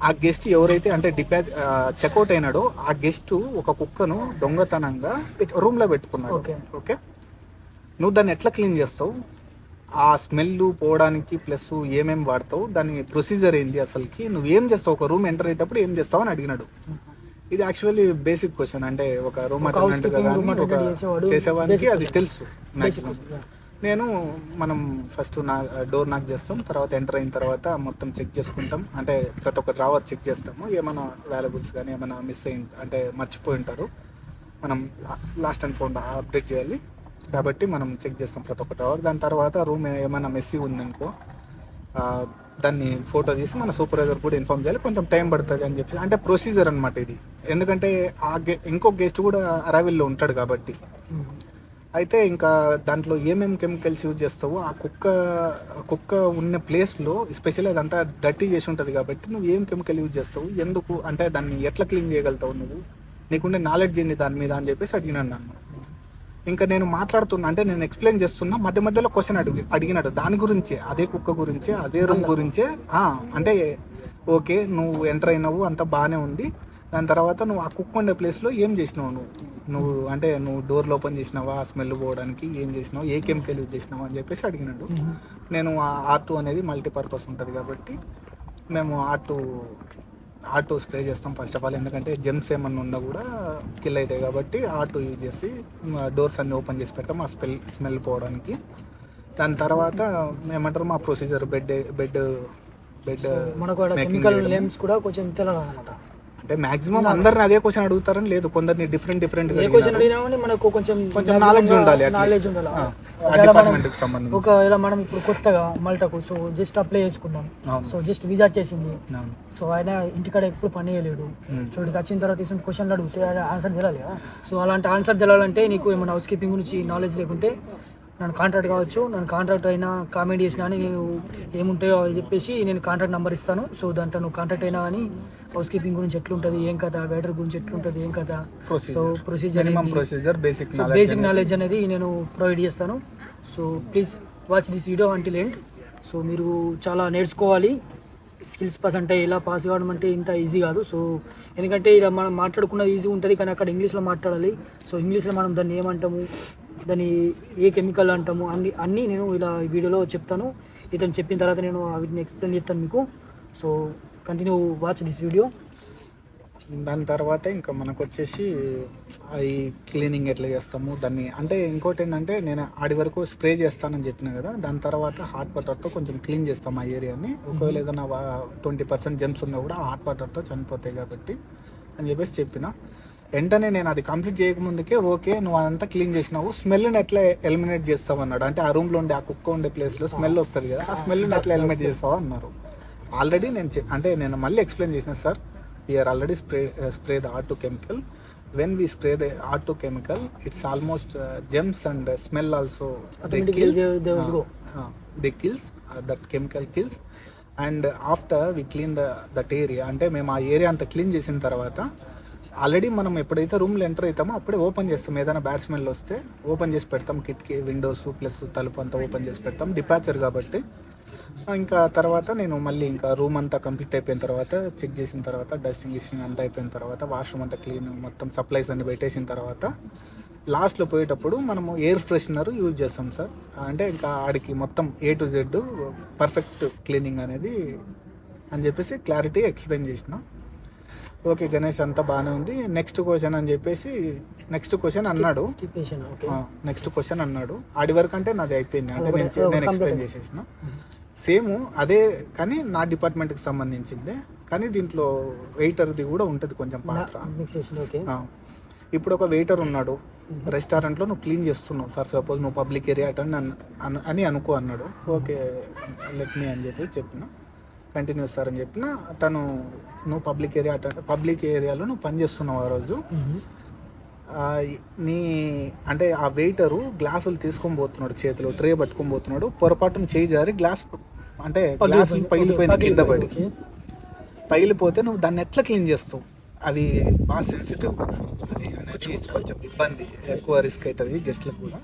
ఆ గెస్ట్ ఎవరైతే అంటే చెక్అవుట్ అయినాడో ఆ గెస్ట్ ఒక కుక్కను దొంగతనంగా రూమ్లో పెట్టుకున్నాడు. ఓకే, నువ్వు దాన్ని ఎట్లా క్లీన్ చేస్తావు, ఆ స్మెల్ పోవడానికి ప్లస్ ఏమేమి వాడతావు, దాని ప్రొసీజర్ ఏంది, అసలుకి నువ్వేం చేస్తావు, ఒక రూమ్ ఎంటర్ అయ్యేటప్పుడు ఏం చేస్తావు అని అడిగినాడు. ఇది యాక్చువల్లీ బేసిక్ క్వశ్చన్, అంటే ఒక రూమ్ అటెండెంట్ చేసేవానికి అది తెలుసు మ్యాక్సిమం. మనం ఫస్ట్ డోర్ నాక్ చేస్తాం, తర్వాత ఎంటర్ అయిన తర్వాత మొత్తం చెక్ చేసుకుంటాం, అంటే ప్రతి ఒక్క డ్రావర్ చెక్ చేస్తాము, ఏమైనా వాల్యుబుల్స్ కానీ ఏమైనా మిస్ అయ్యి అంటే మర్చిపోయి ఉంటారు, మనం లాస్ట్ అండ్ ఫౌండ్ అప్డేట్ చేయాలి కాబట్టి మనం చెక్ చేస్తాం ప్రతి ఒక్క డ్రావర్. దాని తర్వాత రూమ్ ఏమైనా మెస్సీ ఉందనుకో దాన్ని ఫోటో తీసి మన సూపర్వైజర్ కూడా ఇన్ఫార్మ్ చేయాలి, కొంచెం టైం పడుతుంది అని చెప్పి, అంటే ప్రొసీజర్ అనమాట ఇది. ఎందుకంటే ఇంకో గెస్ట్ కూడా అరైవల్లో ఉంటాడు కాబట్టి. అయితే ఇంకా దాంట్లో ఏమేమి కెమికల్స్ యూజ్ చేస్తావో ఆ కుక్క ఉన్న ప్లేస్లో ఎస్పెషల్లీ అదంతా డర్టీ చేసి ఉంటుంది కాబట్టి నువ్వు ఏం కెమికల్ యూజ్ చేస్తావు, ఎందుకు, అంటే దాన్ని ఎట్లా క్లీన్ చేయగలుగుతావు, నువ్వు నీకుండే నాలెడ్జ్ ఏంది దాని మీద అని చెప్పేసి అడిగినాను నన్ను. ఇంకా నేను మాట్లాడుతున్నా, అంటే నేను ఎక్స్ప్లెయిన్ చేస్తున్నా, మధ్యలో క్వశ్చన్ అడిగినాడు దాని గురించే, అదే కుక్క గురించే, అదే రూమ్ గురించే. అంటే ఓకే నువ్వు ఎంటర్ అయినావు అంతా బాగానే ఉంది, దాని తర్వాత నువ్వు ఆ కుక్క ఉండే ప్లేస్లో ఏం చేసినావు, నువ్వు అంటే నువ్వు డోర్లు ఓపెన్ చేసినావా, ఆ స్మెల్ పోవడానికి ఏం చేసినావు, ఏ కెమికల్ యూజ్ చేసినావు అని చెప్పేసి అడిగినాడు. నేను ఆ R2 అనేది మల్టీపర్పస్ ఉంటుంది కాబట్టి మేము R2 స్ప్రే చేస్తాం ఫస్ట్ ఆఫ్ ఆల్, ఎందుకంటే జెమ్స్ ఏమన్నా ఉన్నా కూడా కిల్ అవుతాయి కాబట్టి R2 యూజ్ చేసి డోర్స్ అన్ని ఓపెన్ చేసి పెడతాం ఆ స్మెల్ పోవడానికి. దాని తర్వాత ఏమంటారు మా ప్రొసీజర్ బెడ్ కెమికల్ నేమ్స్ కూడా కొంచెం తెలియదు అన్నమాట. అంటే మాక్సిమం అందరిని అదే క్వశ్చన్ అడుగుతారని లేదు, కొందరిని డిఫరెంట్ మనకు కొంచెం నాలెడ్జ్ ఉండాలి డిపార్ట్మెంట్కి సంబంధించి. ఒకవేళ మనం ఇప్పుడు కొత్తగా మల్టాకు సో జస్ట్ అప్లై చేసుకున్నాం, సో జస్ట్ వీసా చేసింది, సో ఆయన ఇంటికాడ ఎప్పుడు పని చేయలేడు, సో ఇక్కడికి వచ్చిన తర్వాత తీసుకుని క్వశ్చన్లు అడిగితే ఆన్సర్ తెలియాలి కదా. సో అలాంటి ఆన్సర్ తెలియాలంటే నీకు ఏమైనా హౌస్ కీపింగ్ గురించి నాలెడ్జ్ లేకుంటే నన్ను కాంటాక్ట్ కావచ్చు, నన్ను కాంటాక్ట్ అయినా కామెంట్ చేసినా అని నేను ఏముంటాయో అని చెప్పేసి నేను కాంటాక్ట్ నెంబర్ ఇస్తాను. సో దాంట్లో నువ్వు కాంటాక్ట్ అయినా కానీ హౌస్ కీపింగ్ గురించి ఎట్లుంటుంది, ఏం కదా, వెడర్ గురించి ఎట్లుంటుంది, ఏం కదా, సో ప్రొసీజర్ బేసిక్ నాలెడ్జ్ అనేది నేను ప్రొవైడ్ చేస్తాను. So please watch this video until end. So మీరు చాలా నేర్చుకోవాలి, స్కిల్స్ పాస్ అంటే ఇలా పాస్ కావడం అంటే ఇంత ఈజీ కాదు. సో ఎందుకంటే ఇలా మనం మాట్లాడుకున్నది ఈజీ ఉంటుంది కానీ అక్కడ ఇంగ్లీష్లో మాట్లాడాలి. సో ఇంగ్లీష్లో మనం దాన్ని ఏమంటాము, దాన్ని ఏ కెమికల్ అంటాము అన్నీ నేను ఇలా వీడియోలో చెప్తాను. ఇతను చెప్పిన తర్వాత నేను వీటిని ఎక్స్ప్లెయిన్ చేస్తాను మీకు. So continue watch this video. దాని తర్వాత ఇంకా మనకు వచ్చేసి ఈ క్లీనింగ్ ఎట్లా చేస్తాము దాన్ని, అంటే ఇంకోటి ఏంటంటే నేను ఆడి వరకు స్ప్రే చేస్తానని చెప్పిన కదా, దాని తర్వాత హాట్ వాటర్తో కొంచెం క్లీన్ చేస్తాం ఆ ఏరియాని. ఒకవేళ ఏదైనా 20% జెమ్స్ ఉన్నా కూడా హాట్ వాటర్తో చనిపోతాయి కాబట్టి అని చెప్పేసి చెప్పిన. వెంటనే నేను అది కంప్లీట్ చేయకముందుకే ఓకే నువ్వు అదంతా క్లీన్ చేసినావు, స్మెల్ని ఎట్లా ఎలిమినేట్ చేస్తావు అన్నాడు. అంటే ఆ రూమ్లో ఉండే ఆ కుక్క ఉండే ప్లేస్లో స్మెల్ వస్తుంది కదా, ఆ స్మెల్ని ఎట్లా ఎలిమినేట్ చేస్తావు అన్నారు. ఆల్రెడీ నేను మళ్ళీ ఎక్స్ప్లెయిన్ చేసిన sir, we are already spray the R2 chemical. When we spray the R2 chemical, it's almost germs and smell also. They kills that chemical kills. And after we clean that area, అంటే మేము ఆ area అంతా clean చేసిన తర్వాత already మనం ఎప్పుడైతే రూమ్లో enter అవుతామో అప్పుడే ఓపెన్ చేస్తాం. ఏదైనా బ్యాడ్ స్మెల్ వస్తే ఓపెన్ చేసి పెడతాం. కిటికీ, విండోస్ ప్లస్ తలుపు అంతా ఓపెన్ చేసి పెడతాం, డిపాచర్ కాబట్టి. ఇంకా తర్వాత నేను మళ్ళీ ఇంకా రూమ్ అంతా కంప్లీట్ అయిపోయిన తర్వాత చెక్ చేసిన తర్వాత డస్టింగ్ గిస్టింగ్ అంతా అయిపోయిన తర్వాత వాష్రూమ్ అంతా క్లీన్ మొత్తం సప్లైస్ అన్ని పెట్టేసిన తర్వాత లాస్ట్లో పోయేటప్పుడు మనము ఎయిర్ ఫ్రెషనర్ యూజ్ చేస్తాం సార్. అంటే ఇంకా ఆడికి మొత్తం A to Z perfect cleaning అనేది అని చెప్పేసి క్లారిటీ ఎక్స్ప్లెయిన్ చేసిన. ఓకే గణేష్ అంతా బాగానే ఉంది, నెక్స్ట్ క్వశ్చన్ అని చెప్పేసి నెక్స్ట్ క్వశ్చన్ అన్నాడు. నెక్స్ట్ క్వశ్చన్ అన్నాడు. ఆడి వరకు అంటే నాది అయిపోయింది, అంటే నేను ఎక్స్ప్లెయిన్ చేసేసిన. సేమ్ అదే కానీ నా డిపార్ట్మెంట్కి సంబంధించిందే, కానీ దీంట్లో వెయిటర్ది కూడా ఉంటుంది కొంచెం పాత్ర. ఇప్పుడు ఒక వెయిటర్ ఉన్నాడు రెస్టారెంట్లో, నువ్వు క్లీన్ చేస్తున్నావు ఫర్ సపోజ్, నువ్వు పబ్లిక్ ఏరియా అటెండ్ అని అనుకో అన్నాడు. ఓకే లెట్ మీ అని చెప్పి చెప్పిన, కంటిన్యూ సార్ అని చెప్పిన. తను నువ్వు పబ్లిక్ ఏరియాలో నువ్వు పని చేస్తున్నావు ఆ రోజు, నీ అంటే ఆ వెయిటరు గ్లాసులు తీసుకొని పోతున్నాడు, చేతిలో ట్రే పట్టుకొని పోతున్నాడు, పొరపాటున చేయి జారి గ్లాస్ అంటే గ్లాసులు పగిలిపోయింది, కింద పడి పగిలిపోతే నువ్వు దాన్ని ఎట్లా క్లీన్ చేస్తావు? అది బాగా సెన్సిటివ్ కదా, అది అనేది కొంచెం ఇబ్బంది, ఎక్కువ రిస్క్ అవుతుంది గెస్ట్లకు కూడా.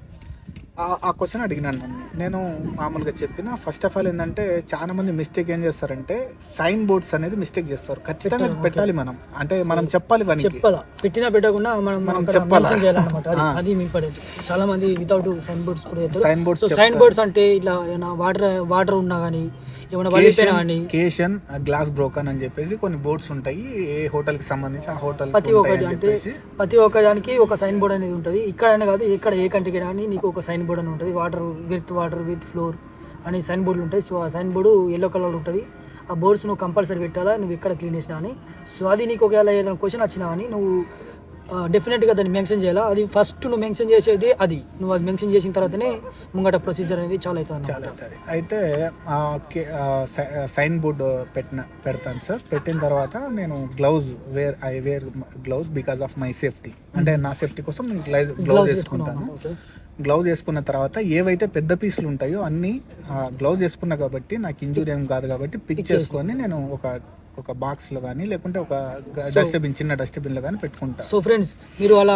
ఆ క్వశ్చన్ అడిగినాను నన్ను. నేను మామూలుగా చెప్పిన. ఫస్ట్ ఆఫ్ ఆల్ ఏంటంటే చాలా మంది మిస్టేక్ ఏం చేస్తారంటే సైన్ బోర్డ్స్ అనేది మిస్టేక్ చేస్తారు. ఖచ్చితంగా పెట్టాలి మనం, అంటే మనం చెప్పాలి, పెట్టినా పెట్టకుండా మనం చెప్పాలి. అది చాలా మంది వితౌట్ సైన్ బోర్డ్స్ కూడా సైన్ బోర్డ్స్. సైన్ బోర్డ్స్ అంటే ఇట్లా వాటర్ ఉన్నా కానీ కేషన్ గ్లాస్ బ్రోకన్ అని చెప్పేసి కొన్ని బోర్డ్స్ ఉంటాయి ఏ హోటల్ కి సంబంధించి ఆ హోటల్. ప్రతి ఒక్క దానికి ఒక సైన్ బోర్డ్ అనేది ఉంటుంది. ఇక్కడనే కాదు, ఇక్కడ ఏ కంట్రీకి కానీ నీకు ఒక సైన్ బోర్డ్ అని ఉంటుంది. వాటర్ విత్ ఫ్లోర్ అని సైన్ బోర్డులు ఉంటాయి. సో ఆ సైన్ బోర్డు ఎల్లో కలర్ ఉంటుంది. ఆ బోర్డ్స్ నువ్వు కంపల్సరీ పెట్టాలా, నువ్వు ఎక్కడ క్లీన్ చేసినా అని. సో అది నీకు ఒకవేళ ఏదైనా క్వశ్చన్ వచ్చినా అని నువ్వు డెఫినెట్గా దాన్ని మెన్షన్ చేయాలా. అది ఫస్ట్ నువ్వు మెన్షన్ చేసేది అది. నువ్వు అది మెన్షన్ చేసిన తర్వాతనే ముంగట ప్రొసీజర్ అనేది చాలా అవుతుంది. అయితే సైన్ బోర్డ్ పెడతాను సార్. పెట్టిన తర్వాత నేను I wear gloves because of my safety, అంటే నా సేఫ్టీ కోసం నేను గ్లౌజ్ వేసుకుంటాను. గ్లౌజ్ వేసుకున్న తర్వాత ఏవైతే పెద్ద పీసులు ఉంటాయో అన్నీ గ్లౌజ్ వేసుకున్నా కాబట్టి నాకు ఇంజూరీ ఏం కాదు కాబట్టి పిక్ చేసుకొని నేను ఒక బాక్స్లో కానీ లేకుంటే ఒక చిన్న డస్ట్బిన్లో కానీ పెట్టుకుంటా. సో ఫ్రెండ్స్, మీరు అలా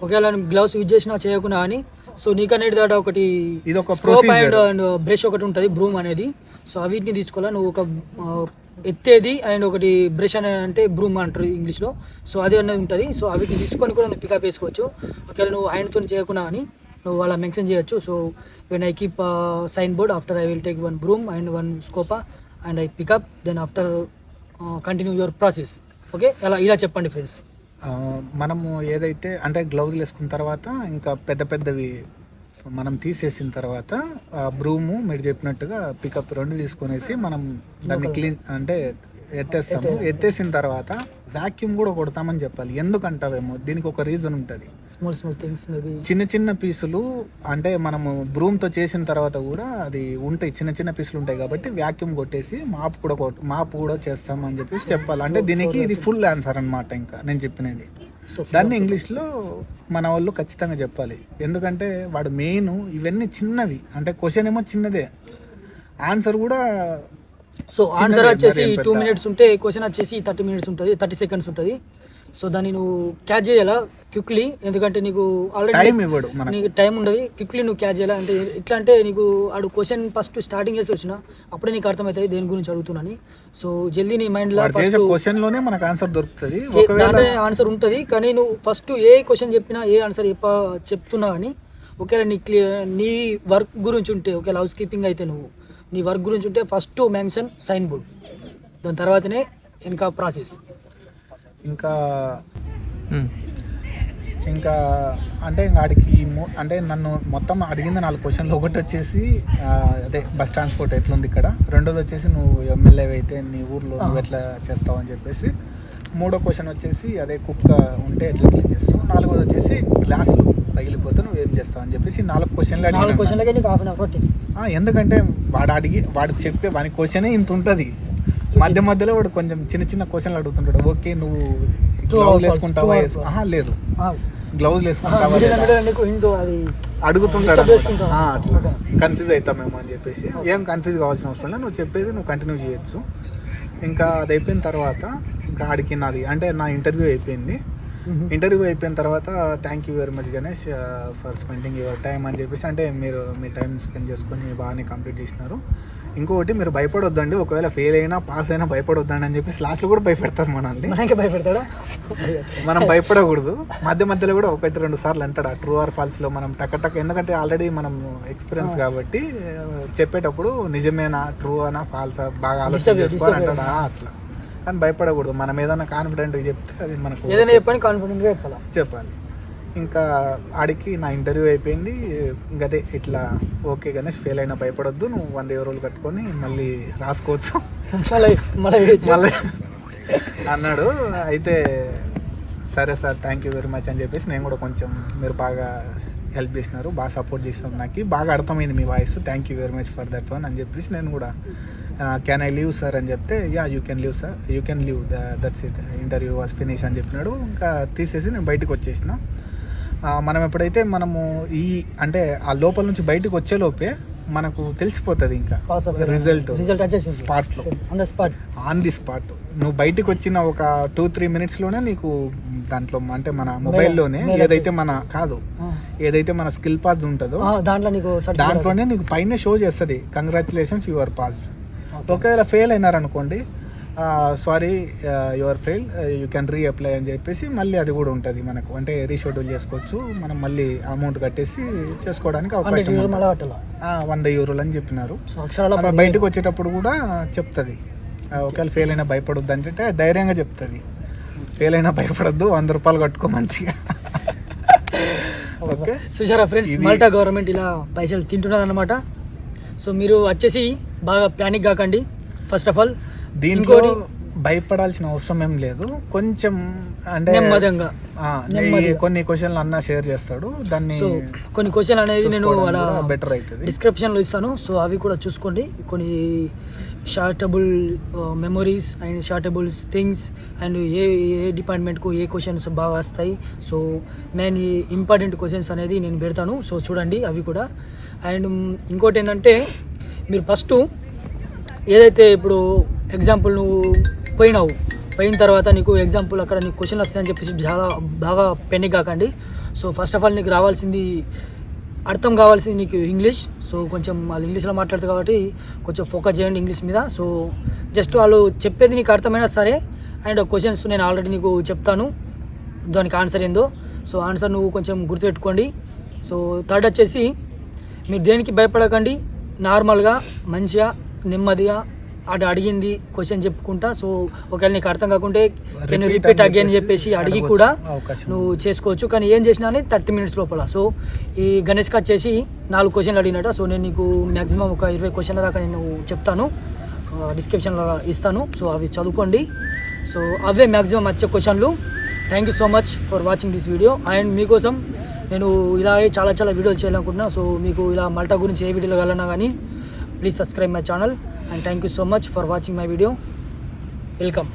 ఒకవేళ గ్లౌస్ యూజ్ చేసినా చేయకున్నా అని, సో నీకనేది దాట ఒకటి ఇది ఒక అండ్ బ్రష్ ఒకటి ఉంటుంది, బ్రూమ్ అనేది. సో అవిటిని తీసుకోవాలా. నువ్వు ఒక ఎత్తేది అండ్ ఒకటి బ్రష్ అనేది అంటే బ్రూమ్ అంటారు ఇంగ్లీష్లో. సో అది అనేది ఉంటుంది. సో అవిటిని తీసుకొని కూడా నువ్వు పికప్ వేసుకోవచ్చు. ఒకవేళ నువ్వు హ్యాండ్తో చేయకున్నా అని నువ్వు అలా మెన్షన్ చేయొచ్చు. So when I keep sign board, after I will take one broom and one scooper and I pick up, then after continue your process. Okay, ఇలా చెప్పండి ఫ్రెండ్స్. మనము ఏదైతే అంటే గ్లౌజులు వేసుకున్న తర్వాత ఇంకా పెద్దవి మనం తీసేసిన తర్వాత బ్రూము మీరు చెప్పినట్టుగా పికప్ 2 తీసుకొనేసి మనం దాన్ని క్లీన్ అంటే ఎత్తేస్తాము. ఎత్తేసిన తర్వాత వ్యాక్యూమ్ కూడా కొడతామని చెప్పాలి. ఎందుకంటావేమో దీనికి ఒక రీజన్ ఉంటుంది. చిన్న పీసులు అంటే మనము బ్రూమ్తో చేసిన తర్వాత కూడా అది ఉంటాయి, చిన్న పీసులు ఉంటాయి కాబట్టి వ్యాక్యూమ్ కొట్టేసి మాపు కూడా చేస్తామని చెప్పేసి చెప్పాలి. అంటే దీనికి ఇది ఫుల్ ఆన్సర్ అనమాట. ఇంకా నేను చెప్పినది దాన్ని ఇంగ్లీష్లో మన వాళ్ళు ఖచ్చితంగా చెప్పాలి. ఎందుకంటే వాడు మెయిన్ ఇవన్నీ చిన్నవి, అంటే క్వశ్చన్ ఏమో చిన్నదే, ఆన్సర్ కూడా. సో ఆన్సర్ వచ్చేసి 2 minutes ఉంటే క్వశ్చన్ వచ్చేసి 30 minutes ఉంటుంది, 30 seconds ఉంటుంది. సో దాన్ని నువ్వు క్యాచ్ చేయాలా క్విక్లీ, ఎందుకంటే నీకు ఆల్రెడీ నీకు టైం ఉండదు. క్విక్లీ నువ్వు క్యాచ్ చేయాలా. అంటే ఎట్లా అంటే నీకు ఆడు క్వశ్చన్ ఫస్ట్ స్టార్టింగ్ చేసి వచ్చిన అప్పుడే నీకు అర్థమవుతుంది దేని గురించి అడుగుతున్నాను. సో జల్దీ నీ మైండ్లో క్వశ్చన్లోనే మనకు ఆన్సర్ దొరుకుతుంది, ఆన్సర్ ఉంటుంది. కానీ నువ్వు ఫస్ట్ ఏ క్వశ్చన్ చెప్పినా ఏ ఆన్సర్ చెప్తున్నా కానీ ఒకవేళ నీ వర్క్ గురించి ఉంటే, ఒకవేళ హౌస్ కీపింగ్ అయితే నువ్వు నీ వర్క్ గురించి ఉంటే ఫస్ట్ మెన్షన్ సైన్ బోర్డ్, దాని తర్వాతనే ఇంకా ప్రాసెస్. ఇంకా అంటే ఆడికి అంటే నన్ను మొత్తం అడిగింది 4 questions. ఒకటి వచ్చేసి అదే బస్ ట్రాన్స్పోర్ట్ ఎట్లుంది ఇక్కడ, రెండోది వచ్చేసి నువ్వు ఎమ్మెల్యే అయితే నీ ఊర్లో నువ్వు ఎట్లా చేస్తావు అని చెప్పేసి, 3వ క్వశ్చన్ వచ్చేసి అదే కుక్క ఉంటే ఎట్లా క్లీన్ చేస్తావు, 4వది వచ్చేసి గ్లాసులు పగిలిపోతే నువ్వు ఏం చేస్తావు అని చెప్పేసి 4 questions అడిగి. ఎందుకంటే వాడు చెప్పే వాని క్వశ్చనే ఇంత ఉంటుంది, మధ్యలో వాడు కొంచెం చిన్న క్వశ్చన్లు అడుగుతుంటాడు. ఓకే నువ్వు గ్లౌజ్ వేసుకుంటావా, లేదు గ్లౌజ్ వేసుకుంటావా అడుగుతుంటాడు. అట్లా కన్ఫ్యూజ్ అవుతామేమో అని చెప్పేసి, ఏం కన్ఫ్యూజ్ కావాల్సిన అవసరం లేదు, నువ్వు చెప్పేది నువ్వు కంటిన్యూ చేయొచ్చు. ఇంకా అది అయిపోయిన తర్వాత ఇంకా ఆడికి నాది అంటే నా ఇంటర్వ్యూ అయిపోయింది. ఇంటర్వ్యూ అయిపోయిన తర్వాత thank you very much Ganesh for spending your time అని చెప్పేసి, అంటే మీరు మీ టైం స్పెండ్ చేసుకొని బాగానే కంప్లీట్ చేసినారు. ఇంకొకటి మీరు భయపడొద్దండి, ఒకవేళ ఫెయిల్ అయినా పాస్ అయినా భయపడొద్దండి అని చెప్పేసి లాస్ట్లో కూడా భయపెడతారు మనల్ని. భయపెడతాడా? మనం భయపడకూడదు. మధ్యలో కూడా 1-2 సార్లు అంటాడు ఆ ట్రూ ఆర్ ఫాల్స్లో మనం టక్, ఎందుకంటే ఆల్రెడీ మనం ఎక్స్పీరియన్స్ కాబట్టి చెప్పేటప్పుడు నిజమేనా ట్రూ అనా ఫాల్సా బాగా ఆలోచన చేసుకొని అంటాడు అట్లా. కానీ భయపడకూడదు, మనం ఏదైనా కాన్ఫిడెంట్గా చెప్తే అది మనకు ఏదైనా చెప్పని కాన్ఫిడెంట్గా చెప్పాలి. ఇంకా ఆడికి నా ఇంటర్వ్యూ అయిపోయింది. ఇంకదే ఇట్లా ఓకే గణేష్ ఫెయిల్ అయినా భయపడొద్దు, నువ్వు 100 euros కట్టుకొని మళ్ళీ రాసుకోవచ్చు మళ్ళీ అన్నాడు. అయితే సరే sir thank you very much అని చెప్పేసి నేను కూడా కొంచెం మీరు బాగా హెల్ప్ చేసినారు, బాగా సపోర్ట్ చేసినారు, నాకు బాగా అర్థమైంది మీ voice, thank you very much for that one అని చెప్పేసి నేను కూడా క్యాన్ ఐ లీవ్ సార్ అని చెప్తే yeah you can leave sir, you can leave, that's it, interview was finish అని చెప్పినాడు. ఇంకా తీసేసి నేను బయటకు వచ్చేసిన. మనం ఎప్పుడైతే మనము అంటే ఆ లోపల నుంచి బయటకు వచ్చేలోపే మనకు తెలిసిపోతుంది ఇంకా రిజల్ట్ స్పాట్లో, ఆన్ ది స్పాట్. నువ్వు బయటకు వచ్చిన ఒక 2-3 minutesలోనే నీకు దాంట్లో అంటే మన మొబైల్లోనే ఏదైతే మన స్కిల్ పాస్ ఉంటుందో దాంట్లోనే నీకు పైన షో చేస్తుంది కంగ్రాచులేషన్స్ యువర్ పాస్. ఒకవేళ ఫెయిల్ అయినారనుకోండి sorry your fail you can reapply అని చెప్పేసి మళ్ళీ అది కూడా ఉంటుంది మనకు, అంటే రీషెడ్యూల్ చేసుకోవచ్చు, మనం మళ్ళీ అమౌంట్ కట్టేసి చేసుకోవడానికి అవకాశం ఉంది. 100 euros అని చెప్పినారు. బయటకు వచ్చేటప్పుడు కూడా చెప్తుంది ఒకవేళ ఫెయిల్ అయినా భయపడొద్దు అంటే ధైర్యంగా చెప్తుంది, ఫెయిల్ అయినా భయపడొద్దు 100 రూపాయలు కట్టుకో మంచిగా. ఓకే చూసారా ఫ్రెండ్స్, మాల్టా గవర్నమెంట్ ఇలా పైసలు తింటున్నది అనమాట. సో మీరు వచ్చేసి బాగా ప్యానిక్ కాకండి. ఫస్ట్ ఆఫ్ ఆల్ దీంట్లో భయపడాల్సిన అవసరం ఏం లేదు, కొంచెం అంటే నెమ్మదిగా కొన్ని క్వశ్చన్లు అన్న షేర్ చేస్తాడు, దాన్ని కొన్ని క్వశ్చన్ అనేది నేను అలా బెటర్ అవుతుంది డిస్క్రిప్షన్లో ఇస్తాను. సో అవి కూడా చూసుకోండి. కొన్ని sortable memories and sortables things and ఏ డిపార్ట్మెంట్కు ఏ క్వశ్చన్స్ బాగా వస్తాయి, సో మెయిన్ ఇంపార్టెంట్ క్వశ్చన్స్ అనేది నేను పెడతాను. సో చూడండి అవి కూడా. అండ్ ఇంకోటి ఏంటంటే మీరు ఫస్ట్ ఏదైతే ఇప్పుడు ఎగ్జాంపుల్ నువ్వు పోయిన తర్వాత నీకు ఎగ్జాంపుల్ అక్కడ నీకు క్వశ్చన్ వస్తాయని చెప్పేసి చాలా బాగా పెనిక్ కాకండి. సో ఫస్ట్ ఆఫ్ ఆల్ నీకు అర్థం కావాల్సింది నీకు ఇంగ్లీష్. సో కొంచెం వాళ్ళు ఇంగ్లీష్లో మాట్లాడతారు కాబట్టి కొంచెం ఫోకస్ చేయండి ఇంగ్లీష్ మీద. సో జస్ట్ వాళ్ళు చెప్పేది నీకు అర్థమైనా సరే, అండ్ క్వశ్చన్స్ నేను ఆల్రెడీ నీకు చెప్తాను దానికి ఆన్సర్ ఏందో. సో ఆన్సర్ నువ్వు కొంచెం గుర్తుపెట్టుకోండి. సో థర్డ్ వచ్చేసి మీరు దేనికి భయపడకండి, నార్మల్గా మంచిగా నెమ్మదిగా అటు అడిగింది క్వశ్చన్ చెప్పుకుంటా. సో ఒకవేళ నీకు అర్థం కాకుంటే నేను రిపీట్ అగైన్ చెప్పేసి అడిగి కూడా నువ్వు చేసుకోవచ్చు. కానీ ఏం చేసినా 30 minutes లోపల. సో ఈ గణేష్కి వచ్చేసి 4 క్వశ్చన్లు అడిగినట. సో నేను నీకు మ్యాక్సిమం ఒక 20 క్వశ్చన్ల దాకా నేను చెప్తాను, డిస్క్రిప్షన్లో ఇస్తాను. సో అవి చదువుకోండి. సో అవే మ్యాక్సిమం వచ్చే క్వశ్చన్లు. Thank you so much for watching this video. And మీకోసం నేను ఇలా చాలా వీడియోలు చేయాలనుకుంటున్నా. సో మీకు ఇలా మల్టా గురించి ఏ వీడియోలు కావాలన్నా కానీ please subscribe my channel and thank you so much for watching my video. Welcome.